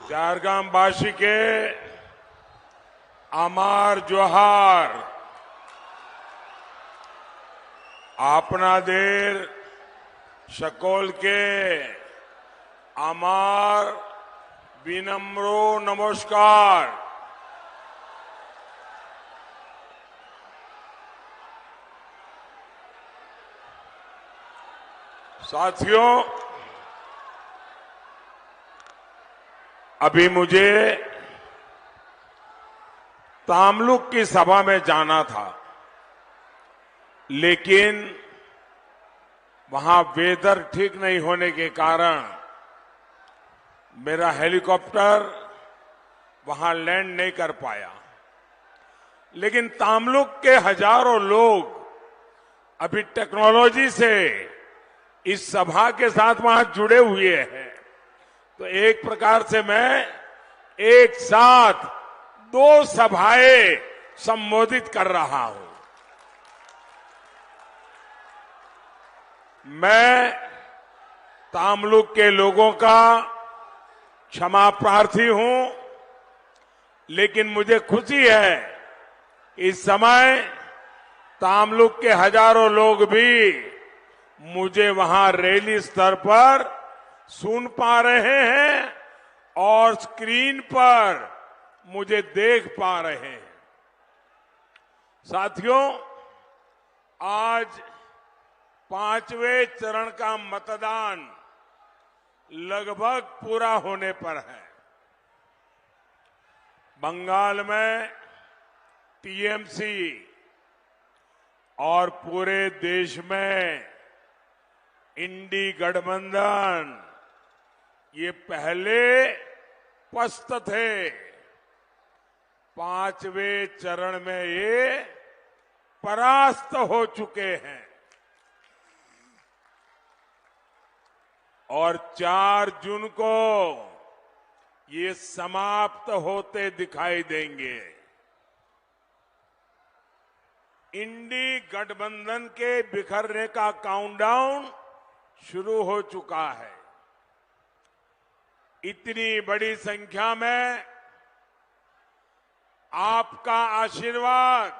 झारग्रामवासी के अमार जोहार आपनादेर सकल के अमार विनम्रो नमस्कार। साथियों, अभी मुझे तामलुक की सभा में जाना था, लेकिन वहां वेदर ठीक नहीं होने के कारण मेरा हेलीकॉप्टर वहां लैंड नहीं कर पाया। लेकिन तामलुक के हजारों लोग अभी टेक्नोलॉजी से इस सभा के साथ वहां जुड़े हुए हैं, तो एक प्रकार से मैं एक साथ दो सभाएं संबोधित कर रहा हूं। मैं तामलुक के लोगों का क्षमा प्रार्थी हूं, लेकिन मुझे खुशी है इस समय तामलुक के हजारों लोग भी मुझे वहां रैली स्तर पर सुन पा रहे हैं और स्क्रीन पर मुझे देख पा रहे हैं। साथियों, आज 5वें चरण का मतदान लगभग पूरा होने पर है। बंगाल में टीएमसी और पूरे देश में इंडी गठबंधन ये पहले पस्त थे। 5वें चरण में ये परास्त हो चुके हैं और 4 जून को ये समाप्त होते दिखाई देंगे। इंडी गठबंधन के बिखरने का काउंटडाउन शुरू हो चुका है। इतनी बड़ी संख्या में आपका आशीर्वाद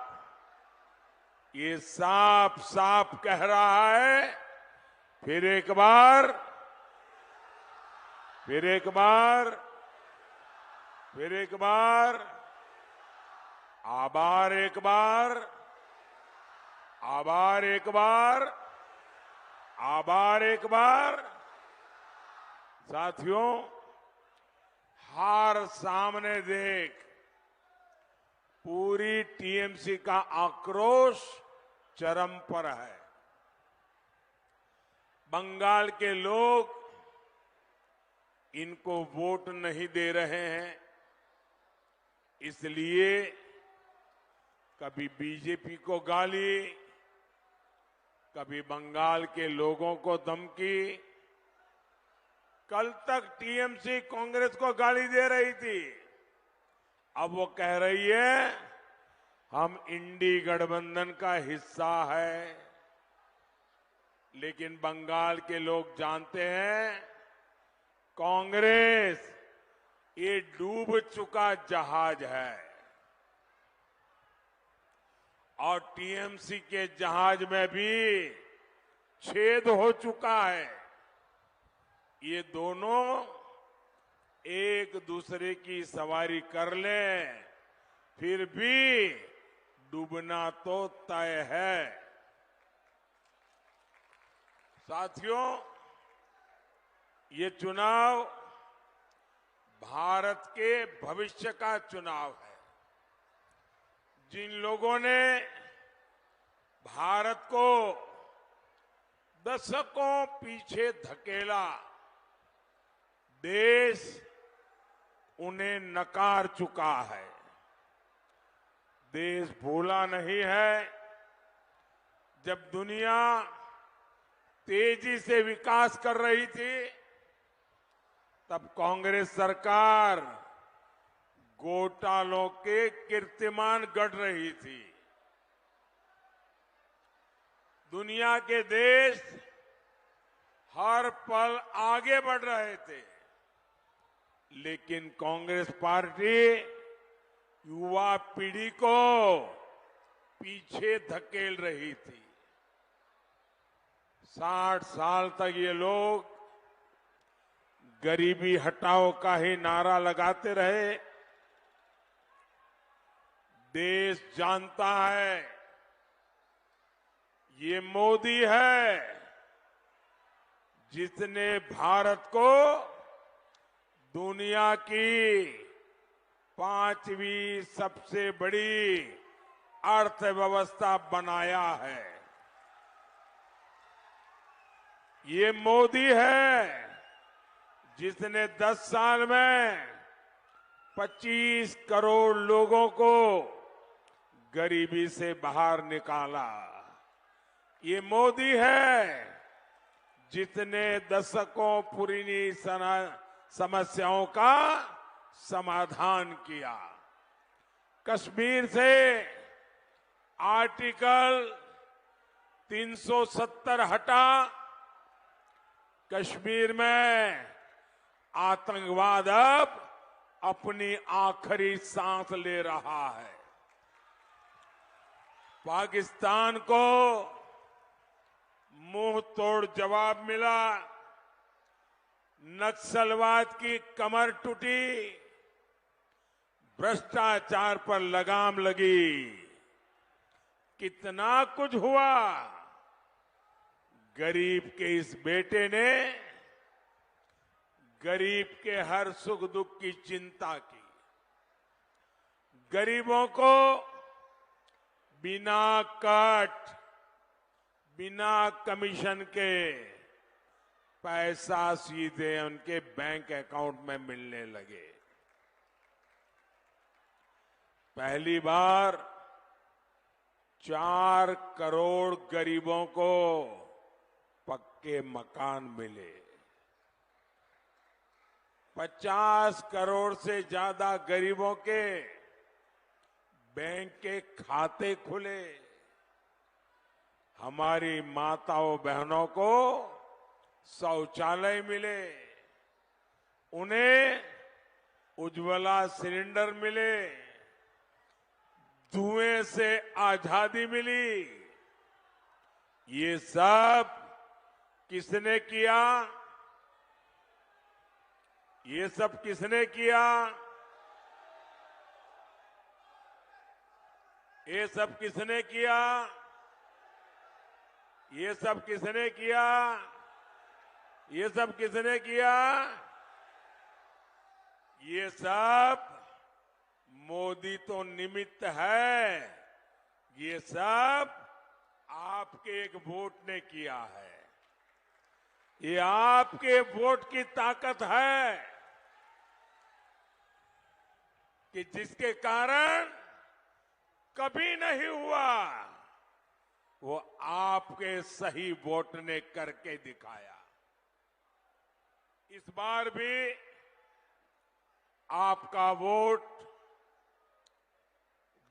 ये साफ साफ कह रहा है, फिर एक बार आभार, एक बार। साथियों, हार सामने देख पूरी टीएमसी का आक्रोश चरम पर है। बंगाल के लोग इनको वोट नहीं दे रहे हैं, इसलिए कभी बीजेपी को गाली, कभी बंगाल के लोगों को धमकी। कल तक टीएमसी कांग्रेस को गाली दे रही थी, अब वो कह रही है हम इंडी गठबंधन का हिस्सा है। लेकिन बंगाल के लोग जानते हैं कांग्रेस ये डूब चुका जहाज है और टीएमसी के जहाज में भी छेद हो चुका है। ये दोनों एक दूसरे की सवारी कर ले, फिर भी डूबना तो तय है। साथियों, ये चुनाव भारत के भविष्य का चुनाव है। जिन लोगों ने भारत को दशकों पीछे धकेला, देश उन्हें नकार चुका है। देश भूला नहीं है, जब दुनिया तेजी से विकास कर रही थी तब कांग्रेस सरकार घोटालों के कीर्तिमान गढ़ रही थी। दुनिया के देश हर पल आगे बढ़ रहे थे। लेकिन कांग्रेस पार्टी युवा पीढ़ी को पीछे धकेल रही थी। 60 साल तक ये लोग गरीबी हटाओ का ही नारा लगाते रहे। देश जानता है ये मोदी है जिसने भारत को दुनिया की 5वीं सबसे बड़ी अर्थव्यवस्था बनाया है। ये मोदी है जिसने 10 साल में 25 करोड़ लोगों को गरीबी से बाहर निकाला। ये मोदी है जिसने दशकों पुरानी समस्याओं का समाधान किया। कश्मीर से आर्टिकल 370 हटा, कश्मीर में आतंकवाद अब अपनी आखिरी सांस ले रहा है। पाकिस्तान को मुंह तोड़ जवाब मिला, नक्सलवाद की कमर टूटी, भ्रष्टाचार पर लगाम लगी। कितना कुछ हुआ। गरीब के इस बेटे ने गरीब के हर सुख दुख की चिंता की। गरीबों को बिना कट, बिना कमीशन के पैसा सीधे उनके बैंक अकाउंट में मिलने लगे। पहली बार 4 करोड़ गरीबों को पक्के मकान मिले। 50 करोड़ से ज्यादा गरीबों के बैंक के खाते खुले। हमारी माताओं बहनों को शौचालय मिले, उन्हें उज्ज्वला सिलेंडर मिले, धुएं से आजादी मिली। ये सब किसने किया? ये सब किसने किया? ये सब किसने किया? ये सब किसने किया? ये सब किसने किया? ये सब मोदी तो निमित्त है, ये सब आपके एक वोट ने किया है। ये आपके वोट की ताकत है कि जिसके कारण कभी नहीं हुआ वो आपके सही वोट ने करके दिखाया। इस बार भी आपका वोट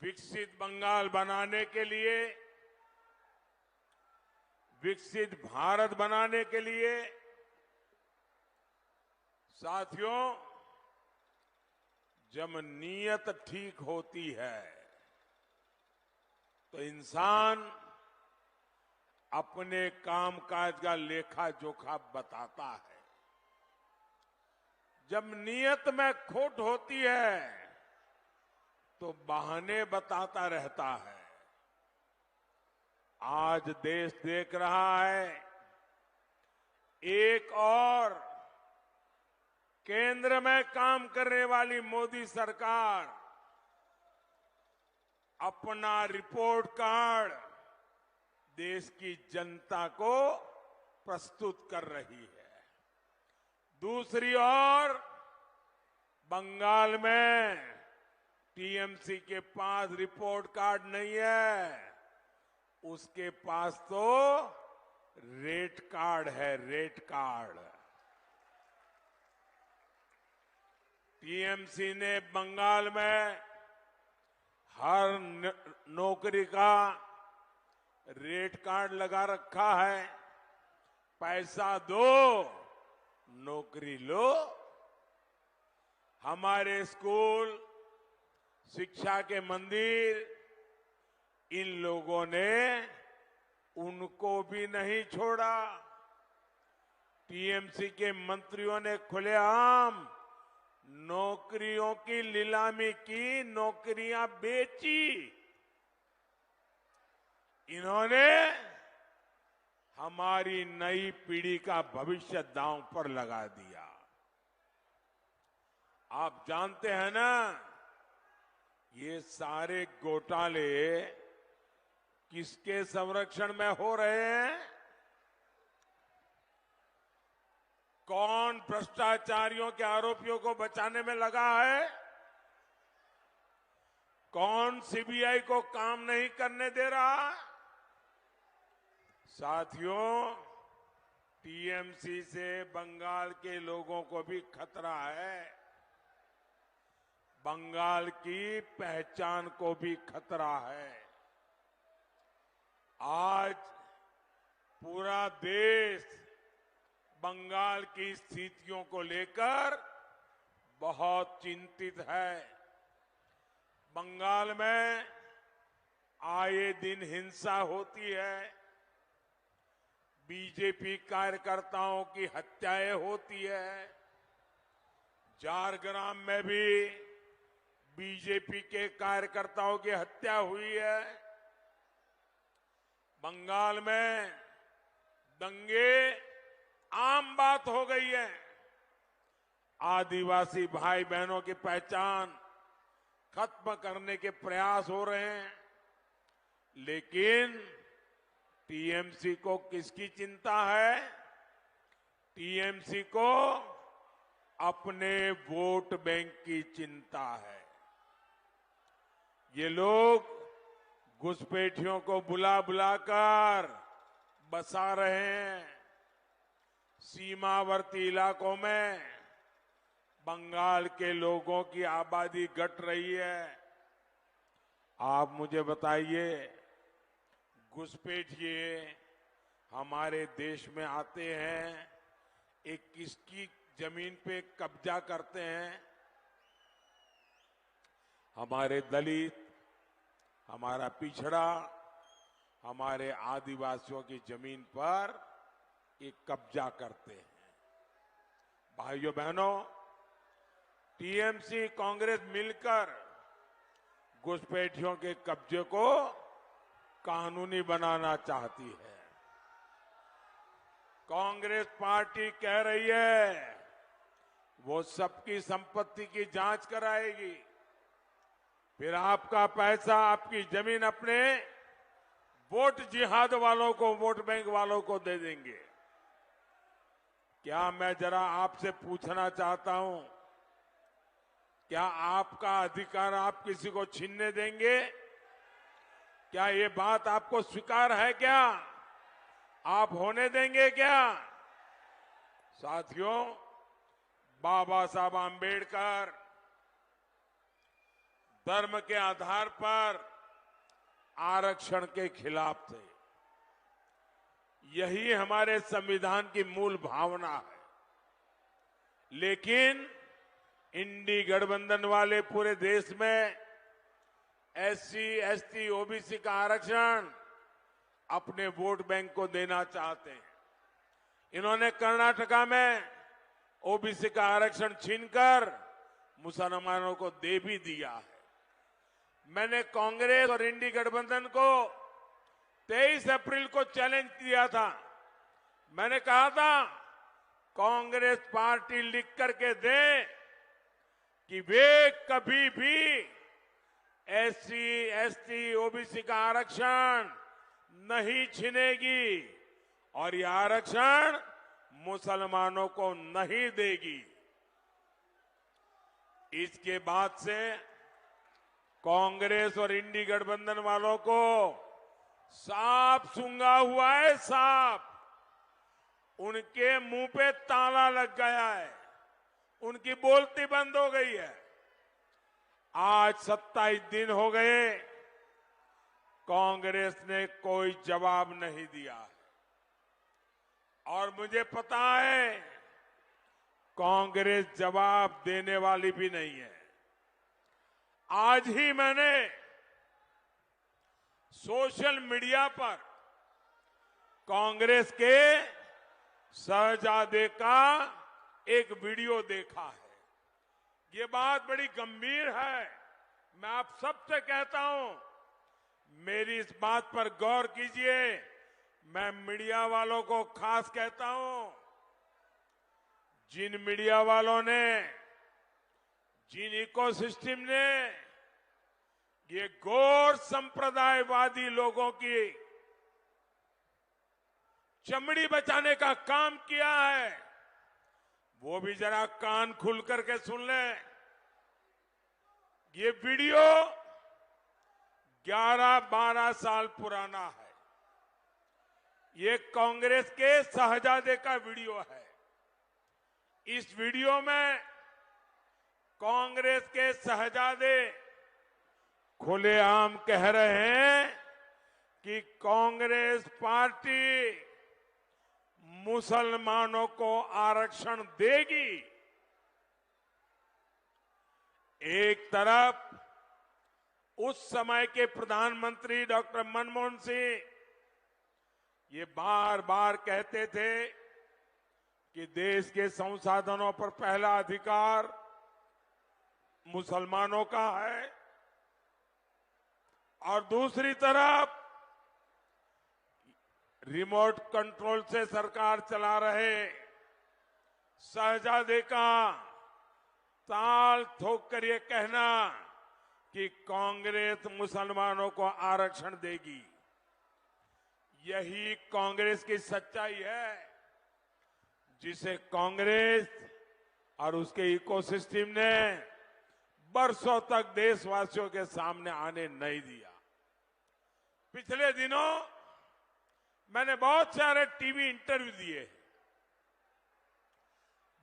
विकसित बंगाल बनाने के लिए, विकसित भारत बनाने के लिए। साथियों, जब नीयत ठीक होती है तो इंसान अपने कामकाज का लेखा जोखा बताता है। जब नीयत में खोट होती है तो बहाने बताता रहता है। आज देश देख रहा है एक और केंद्र में काम करने वाली मोदी सरकार अपना रिपोर्ट कार्ड देश की जनता को प्रस्तुत कर रही है। दूसरी ओर बंगाल में टीएमसी के पास रिपोर्ट कार्ड नहीं है, उसके पास तो रेट कार्ड है, रेट कार्ड। टीएमसी ने बंगाल में हर नौकरी का रेट कार्ड लगा रखा है। पैसा दो, नौकरी लो। हमारे स्कूल, शिक्षा के मंदिर, इन लोगों ने उनको भी नहीं छोड़ा। टीएमसी के मंत्रियों ने खुलेआम नौकरियों की नीलामी की, नौकरियां बेची। इन्होंने हमारी नई पीढ़ी का भविष्य दांव पर लगा दिया। आप जानते हैं ना, ये सारे घोटाले किसके संरक्षण में हो रहे हैं? कौन भ्रष्टाचारियों के आरोपियों को बचाने में लगा है? कौन सीबीआई को काम नहीं करने दे रहा? साथियों, टीएमसी से बंगाल के लोगों को भी खतरा है। बंगाल की पहचान को भी खतरा है। आज पूरा देश बंगाल की स्थितियों को लेकर बहुत चिंतित है। बंगाल में आए दिन हिंसा होती है, बीजेपी कार्यकर्ताओं की हत्याएं होती है। झारग्राम में भी बीजेपी के कार्यकर्ताओं की हत्या हुई है। बंगाल में दंगे आम बात हो गई है। आदिवासी भाई बहनों की पहचान खत्म करने के प्रयास हो रहे हैं, लेकिन टीएमसी को किसकी चिंता है? टीएमसी को अपने वोट बैंक की चिंता है। ये लोग घुसपैठियों को बुला बुलाकर बसा रहे हैं। सीमावर्ती इलाकों में बंगाल के लोगों की आबादी घट रही है। आप मुझे बताइए, घुसपैठिए हमारे देश में आते हैं, एक किसकी जमीन पे कब्जा करते हैं? हमारे दलित, हमारा पिछड़ा, हमारे आदिवासियों की जमीन पर एक कब्जा करते हैं। भाइयों बहनों, टीएमसी कांग्रेस मिलकर घुसपैठियों के कब्जे को कानूनी बनाना चाहती है। कांग्रेस पार्टी कह रही है वो सबकी संपत्ति की जांच कराएगी, फिर आपका पैसा, आपकी जमीन अपने वोट जिहाद वालों को, वोट बैंक वालों को दे देंगे। क्या मैं जरा आपसे पूछना चाहता हूं, क्या आपका अधिकार आप किसी को छीनने देंगे? क्या ये बात आपको स्वीकार है? क्या आप होने देंगे? क्या साथियों, बाबा साहब आंबेडकर धर्म के आधार पर आरक्षण के खिलाफ थे। यही हमारे संविधान की मूल भावना है। लेकिन इंडी गठबंधन वाले पूरे देश में एससी, एसटी, ओबीसी का आरक्षण अपने वोट बैंक को देना चाहते हैं। इन्होंने कर्नाटका में ओबीसी का आरक्षण छीनकर मुसलमानों को दे भी दिया है। मैंने कांग्रेस और इंडी गठबंधन को 23 अप्रैल को चैलेंज किया था। मैंने कहा था कांग्रेस पार्टी लिख करके दे कि वे कभी भी एससी, एसटी, ओबीसी का आरक्षण नहीं छीनेगी और यह आरक्षण मुसलमानों को नहीं देगी। इसके बाद से कांग्रेस और इंडी गठबंधन वालों को सांप सूंघा हुआ है। सांप, उनके मुंह पे ताला लग गया है, उनकी बोलती बंद हो गई है। आज 27 दिन हो गए, कांग्रेस ने कोई जवाब नहीं दिया है। और मुझे पता है कांग्रेस जवाब देने वाली भी नहीं है। आज ही मैंने सोशल मीडिया पर कांग्रेस के शहजादे का एक वीडियो देखा है। ये बात बड़ी गंभीर है। मैं आप सबसे कहता हूं, मेरी इस बात पर गौर कीजिए। मैं मीडिया वालों को खास कहता हूं, जिन मीडिया वालों ने, जिन इकोसिस्टम ने ये गौर संप्रदायवादी लोगों की चमड़ी बचाने का काम किया है, वो भी जरा कान खुल करके सुन लें। ये वीडियो 11-12 साल पुराना है। ये कांग्रेस के शहजादे का वीडियो है। इस वीडियो में कांग्रेस के शहजादे खुलेआम कह रहे हैं कि कांग्रेस पार्टी मुसलमानों को आरक्षण देगी। एक तरफ उस समय के प्रधानमंत्री डॉक्टर मनमोहन सिंह ये बार बार कहते थे कि देश के संसाधनों पर पहला अधिकार मुसलमानों का है, और दूसरी तरफ रिमोट कंट्रोल से सरकार चला रहे शहजादे का ताल ठोक कर ये कहना कि कांग्रेस मुसलमानों को आरक्षण देगी। यही कांग्रेस की सच्चाई है, जिसे कांग्रेस और उसके इकोसिस्टम ने बरसों तक देशवासियों के सामने आने नहीं दिया। पिछले दिनों मैंने बहुत सारे टीवी इंटरव्यू दिए,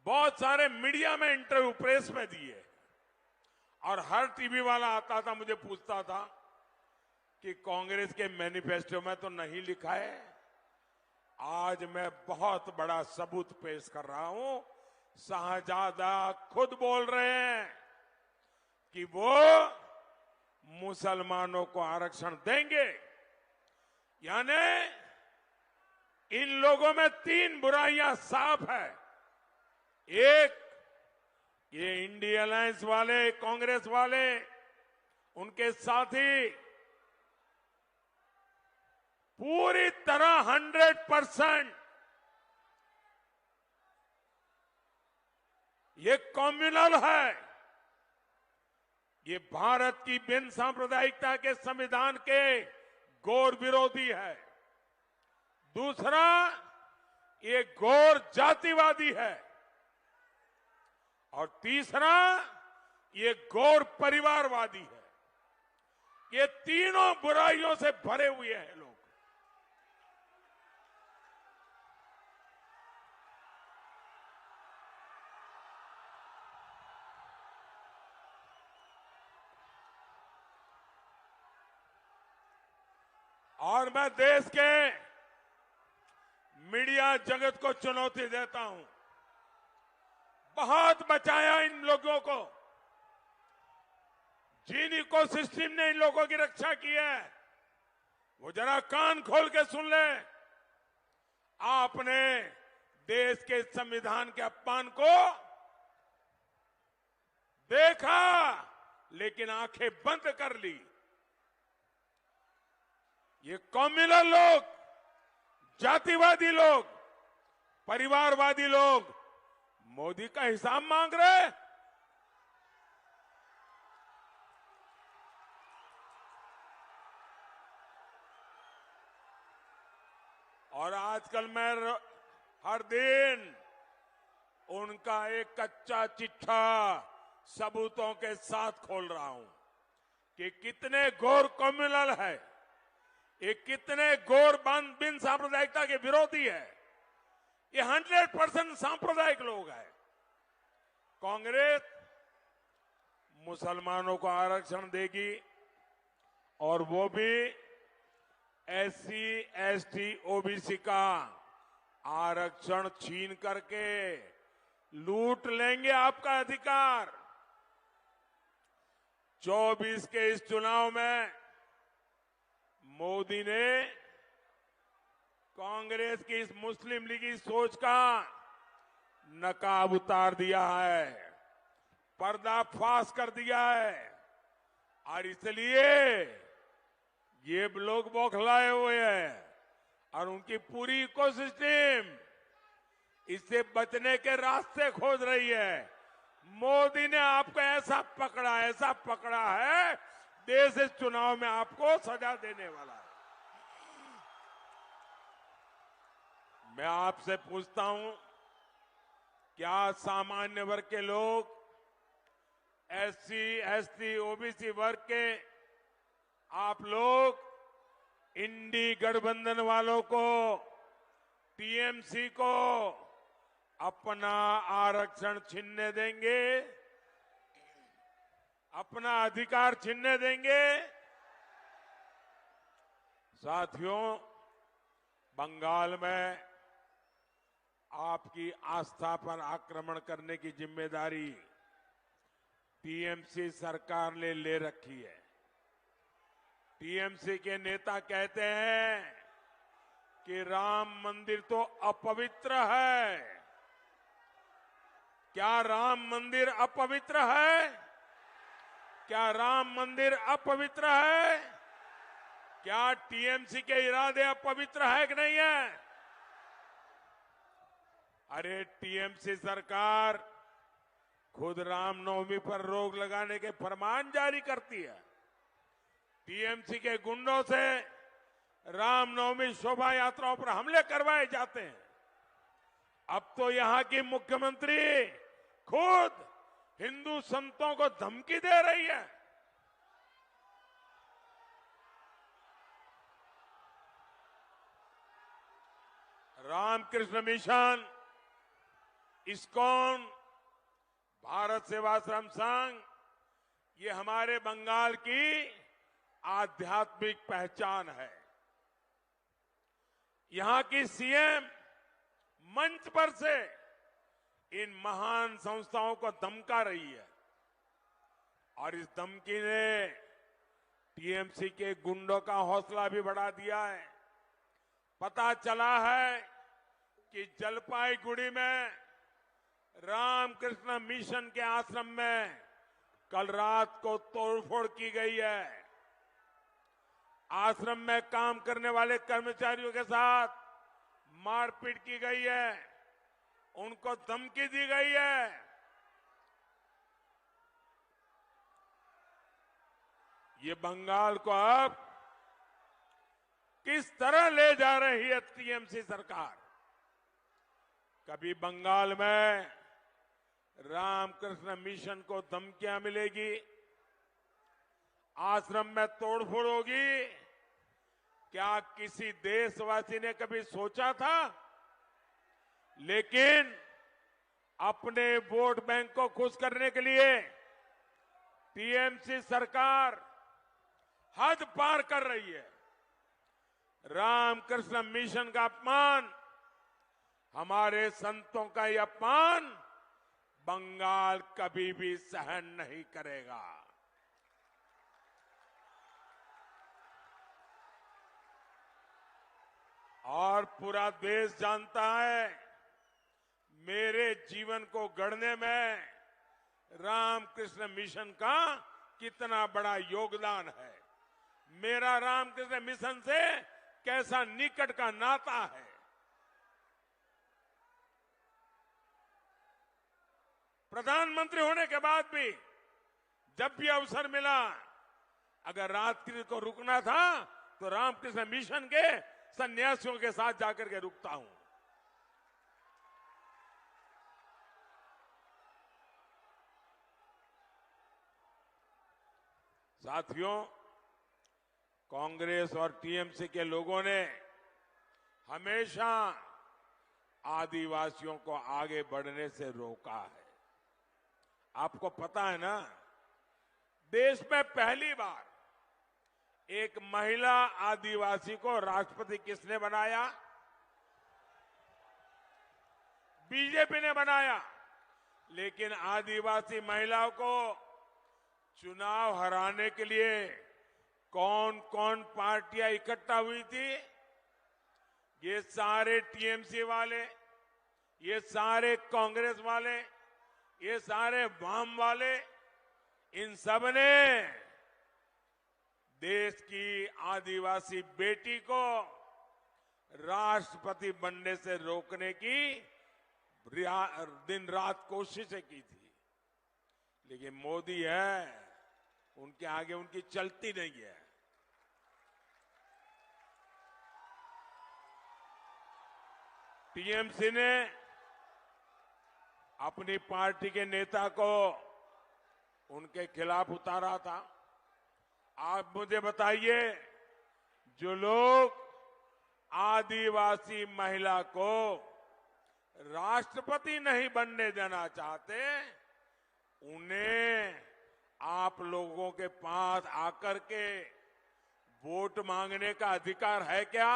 बहुत सारे मीडिया में इंटरव्यू प्रेस में दिए, और हर टीवी वाला आता था, मुझे पूछता था कि कांग्रेस के मैनिफेस्टो में तो नहीं लिखा है। आज मैं बहुत बड़ा सबूत पेश कर रहा हूं। शहजादा खुद बोल रहे हैं कि वो मुसलमानों को आरक्षण देंगे। यानी इन लोगों में 3 बुराइयां साफ है। एक, ये इंडिया अलायंस वाले, कांग्रेस वाले, उनके साथी पूरी तरह 100% ये कम्युनल है। ये भारत की बिन सांप्रदायिकता के संविधान के गौर विरोधी है। दूसरा, ये गौर जातिवादी है। और तीसरा, ये गौर परिवारवादी है। ये तीनों बुराइयों से भरे हुए हैं लोग। और मैं देश के मीडिया जगत को चुनौती देता हूं। बहुत बचाया इन लोगों को। जिन इकोसिस्टम ने इन लोगों की रक्षा की है, वो जरा कान खोल के सुन ले। आपने देश के संविधान के अपमान को देखा, लेकिन आंखें बंद कर ली। ये कम्युनल लोग, जातिवादी लोग, परिवारवादी लोग मोदी का हिसाब मांग रहे। और आजकल मैं हर दिन उनका एक कच्चा चिट्ठा सबूतों के साथ खोल रहा हूं कि कितने घोर कम्युनल है, ये कितने घोर बिन सांप्रदायिकता के विरोधी है। ये 100% सांप्रदायिक लोग हैं। कांग्रेस मुसलमानों को आरक्षण देगी, और वो भी SC, ST, OBC का आरक्षण छीन करके, लूट छीनेंगे आपका अधिकार। 24 के इस चुनाव में मोदी ने कांग्रेस की इस मुस्लिम लीग की सोच का नकाब उतार दिया है, पर्दाफाश कर दिया है। और इसलिए ये लोग बौखलाए हुए हैं और उनकी पूरी इकोसिस्टम इससे बचने के रास्ते खोज रही है। मोदी ने आपको ऐसा पकड़ा है, देश इस चुनाव में आपको सजा देने वाला है। मैं आपसे पूछता हूं, क्या सामान्य वर्ग के लोग, एससी, एसटी, ओबीसी वर्ग के आप लोग इंडी गठबंधन वालों को, टीएमसी को अपना आरक्षण छीनने देंगे? अपना अधिकार छीनने देंगे? साथियों, बंगाल में आपकी आस्था पर आक्रमण करने की जिम्मेदारी टीएमसी सरकार ने ले रखी है। टीएमसी के नेता कहते हैं कि राम मंदिर तो अपवित्र है। क्या राम मंदिर अपवित्र है? क्या राम मंदिर अपवित्र है? क्या टीएमसी के इरादे अपवित्र है कि नहीं है? अरे टीएमसी सरकार खुद रामनवमी पर रोक लगाने के फरमान जारी करती है। टीएमसी के गुंडों से रामनवमी शोभा यात्राओं पर हमले करवाए जाते हैं। अब तो यहां की मुख्यमंत्री खुद हिंदू संतों को धमकी दे रही है। रामकृष्ण मिशन, इस्कॉन, भारत सेवाश्रम संघ, ये हमारे बंगाल की आध्यात्मिक पहचान है। यहां की सीएम मंच पर से इन महान संस्थाओं को धमका रही है और इस धमकी ने टीएमसी के गुंडों का हौसला भी बढ़ा दिया है। पता चला है कि जलपाईगुड़ी में रामकृष्ण मिशन के आश्रम में कल रात को तोड़फोड़ की गई है। आश्रम में काम करने वाले कर्मचारियों के साथ मारपीट की गई है, उनको धमकी दी गई है। ये बंगाल को अब किस तरह ले जा रही है टीएमसी सरकार? कभी बंगाल में रामकृष्ण मिशन को धमकियां मिलेगी, आश्रम में तोड़फोड़ होगी। क्या किसी देशवासी ने कभी सोचा था? लेकिन अपने वोट बैंक को खुश करने के लिए टीएमसी सरकार हद पार कर रही है। रामकृष्ण मिशन का अपमान, हमारे संतों का यह अपमान बंगाल कभी भी सहन नहीं करेगा। और पूरा देश जानता है मेरे जीवन को गढ़ने में रामकृष्ण मिशन का कितना बड़ा योगदान है, मेरा रामकृष्ण मिशन से कैसा निकट का नाता है। प्रधानमंत्री होने के बाद भी जब भी अवसर मिला, अगर रात्रि को रुकना था तो रामकृष्ण मिशन के सन्यासियों के साथ जाकर के रुकता हूं। साथियों, कांग्रेस और टीएमसी के लोगों ने हमेशा आदिवासियों को आगे बढ़ने से रोका है। आपको पता है ना, देश में पहली बार एक महिला आदिवासी को राष्ट्रपति किसने बनाया? बीजेपी ने बनाया। लेकिन आदिवासी महिलाओं को चुनाव हराने के लिए कौन कौन पार्टियां इकट्ठा हुई थी? ये सारे टीएमसी वाले, ये सारे कांग्रेस वाले, ये सारे वाम वाले, इन सब ने देश की आदिवासी बेटी को राष्ट्रपति बनने से रोकने की दिन रात कोशिशें की थी। लेकिन मोदी है, उनके आगे उनकी चलती नहीं है। टीएमसी ने अपनी पार्टी के नेता को उनके खिलाफ उतारा था। आप मुझे बताइए, जो लोग आदिवासी महिला को राष्ट्रपति नहीं बनने देना चाहते, उन्हें आप लोगों के पास आकर के वोट मांगने का अधिकार है क्या?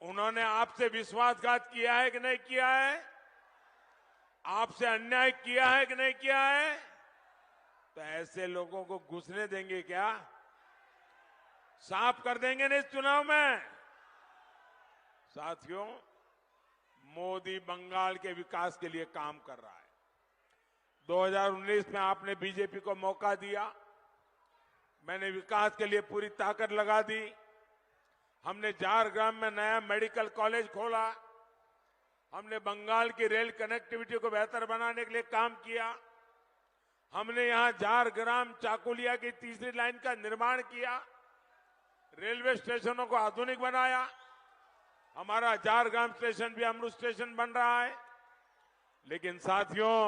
उन्होंने आपसे विश्वासघात किया है कि नहीं किया है? आपसे अन्याय किया है कि नहीं किया है? तो ऐसे लोगों को घुसने देंगे क्या? साफ कर देंगे ना इस चुनाव में? साथियों, मोदी बंगाल के विकास के लिए काम कर रहा है। 2019 में आपने बीजेपी को मौका दिया, मैंने विकास के लिए पूरी ताकत लगा दी। हमने झारग्राम में नया मेडिकल कॉलेज खोला, हमने बंगाल की रेल कनेक्टिविटी को बेहतर बनाने के लिए काम किया, हमने यहां झारग्राम चाकुलिया की तीसरी लाइन का निर्माण किया, रेलवे स्टेशनों को आधुनिक बनाया, हमारा झारग्राम स्टेशन भी अमृत स्टेशन बन रहा है। लेकिन साथियों,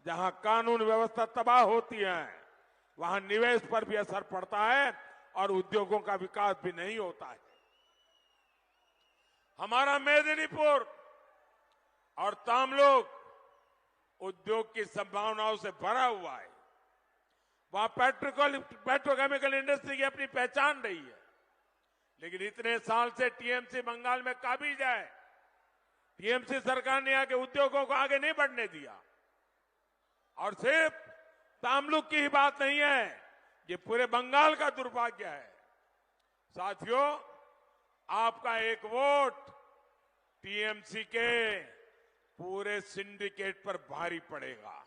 जहां कानून व्यवस्था तबाह होती है, वहां निवेश पर भी असर पड़ता है और उद्योगों का विकास भी नहीं होता है। हमारा मेदिनीपुर और तामलुक उद्योग की संभावनाओं से भरा हुआ है। वहां पेट्रोकेमिकल इंडस्ट्री की अपनी पहचान रही है। लेकिन इतने साल से टीएमसी बंगाल में काबिज है। टीएमसी सरकार ने यहाँ के उद्योगों को आगे नहीं बढ़ने दिया। और सिर्फ तामलुक की ही बात नहीं है, ये पूरे बंगाल का दुर्भाग्य है। साथियों, आपका एक वोट टीएमसी के पूरे सिंडिकेट पर भारी पड़ेगा।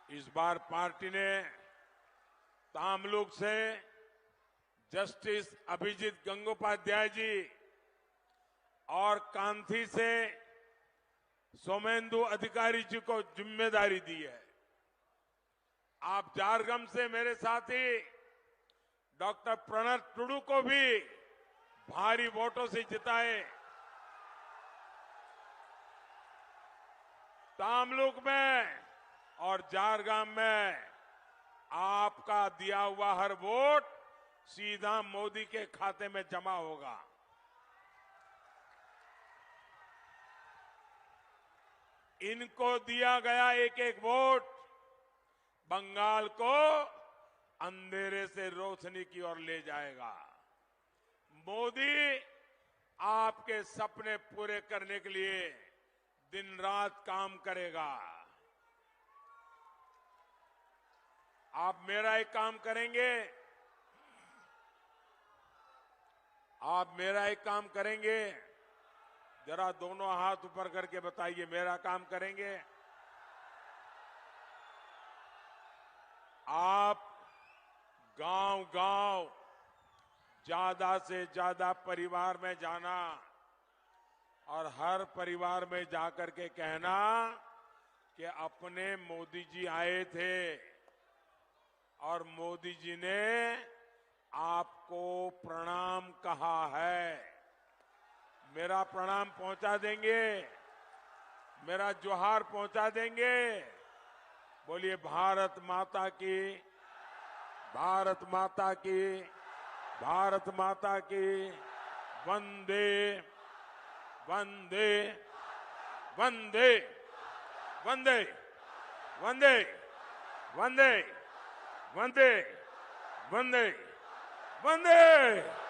इस बार पार्टी ने तामलुक से जस्टिस अभिजीत गंगोपाध्याय जी और कांथी से सोमेंदु अधिकारी जी को जिम्मेदारी दी है। आप झारग्राम से मेरे साथी डॉक्टर प्रणव टुडू को भी भारी वोटों से जिताए। तामलुक में और झारग्राम में आपका दिया हुआ हर वोट सीधा मोदी के खाते में जमा होगा। इनको दिया गया एक एक वोट बंगाल को अंधेरे से रोशनी की ओर ले जाएगा। मोदी आपके सपने पूरे करने के लिए दिन रात काम करेगा। आप मेरा एक काम करेंगे, आप मेरा एक काम करेंगे, जरा दोनों हाथ ऊपर करके बताइए, मेरा काम करेंगे? आप गांव-गांव ज्यादा से ज्यादा परिवार में जाना और हर परिवार में जाकर के कहना कि अपने मोदी जी आए थे और मोदी जी ने आपको प्रणाम कहा है। मेरा प्रणाम पहुंचा देंगे, मेरा जोहार पहुंचा देंगे। बोलिए भारत माता की, भारत माता की, भारत माता की। वंदे वंदे वंदे वंदे वंदे वंदे वंदे वंदे वंदे।